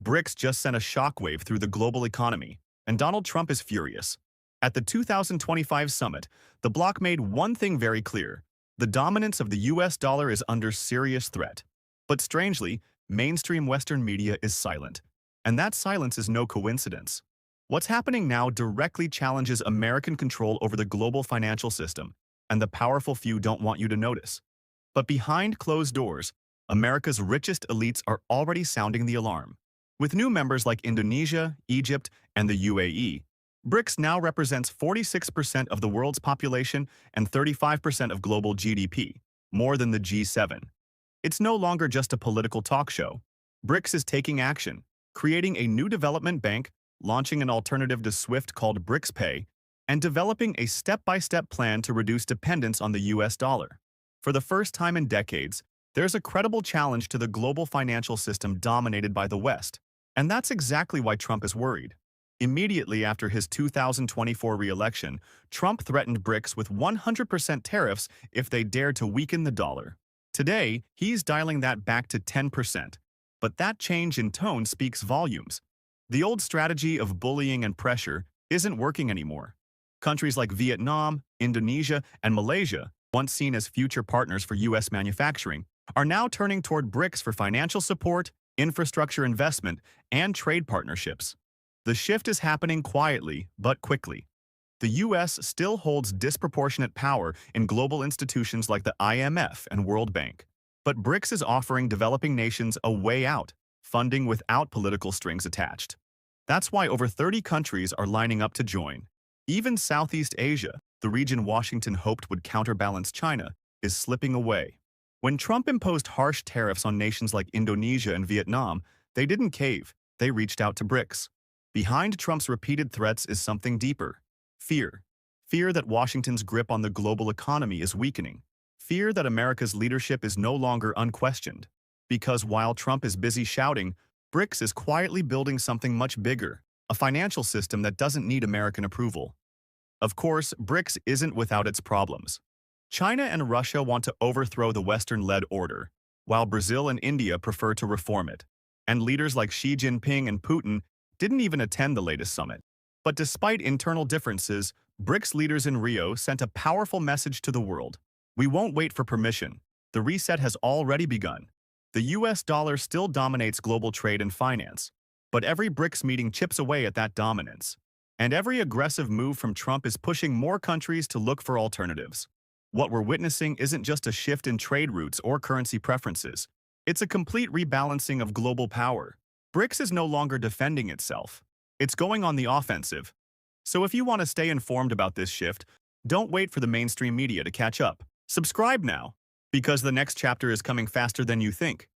BRICS just sent a shockwave through the global economy, and Donald Trump is furious. At the 2025 summit, the bloc made one thing very clear: the dominance of the US dollar is under serious threat. But strangely, mainstream Western media is silent. And that silence is no coincidence. What's happening now directly challenges American control over the global financial system, and the powerful few don't want you to notice. But behind closed doors, America's richest elites are already sounding the alarm. With new members like Indonesia, Egypt, and the UAE, BRICS now represents 46% of the world's population and 35% of global GDP, more than the G7. It's no longer just a political talk show. BRICS is taking action, creating a new development bank, launching an alternative to SWIFT called BRICS Pay, and developing a step-by-step plan to reduce dependence on the US dollar. For the first time in decades, there's a credible challenge to the global financial system dominated by the West. And that's exactly why Trump is worried. Immediately after his 2024 re-election, Trump threatened BRICS with 100% tariffs if they dared to weaken the dollar. Today, he's dialing that back to 10%. But that change in tone speaks volumes. The old strategy of bullying and pressure isn't working anymore. Countries like Vietnam, Indonesia, and Malaysia, once seen as future partners for US manufacturing, are now turning toward BRICS for financial support, infrastructure investment, and trade partnerships. The shift is happening quietly, but quickly. The US still holds disproportionate power in global institutions like the IMF and World Bank. But BRICS is offering developing nations a way out, funding without political strings attached. That's why over 30 countries are lining up to join. Even Southeast Asia, the region Washington hoped would counterbalance China, is slipping away. When Trump imposed harsh tariffs on nations like Indonesia and Vietnam, they didn't cave, they reached out to BRICS. Behind Trump's repeated threats is something deeper: fear. Fear that Washington's grip on the global economy is weakening. Fear that America's leadership is no longer unquestioned. Because while Trump is busy shouting, BRICS is quietly building something much bigger: a financial system that doesn't need American approval. Of course, BRICS isn't without its problems. China and Russia want to overthrow the Western-led order, while Brazil and India prefer to reform it. And leaders like Xi Jinping and Putin didn't even attend the latest summit. But despite internal differences, BRICS leaders in Rio sent a powerful message to the world. We won't wait for permission. The reset has already begun. The US dollar still dominates global trade and finance, but every BRICS meeting chips away at that dominance. And every aggressive move from Trump is pushing more countries to look for alternatives. What we're witnessing isn't just a shift in trade routes or currency preferences. It's a complete rebalancing of global power. BRICS is no longer defending itself. It's going on the offensive. So if you want to stay informed about this shift, don't wait for the mainstream media to catch up. Subscribe now, because the next chapter is coming faster than you think.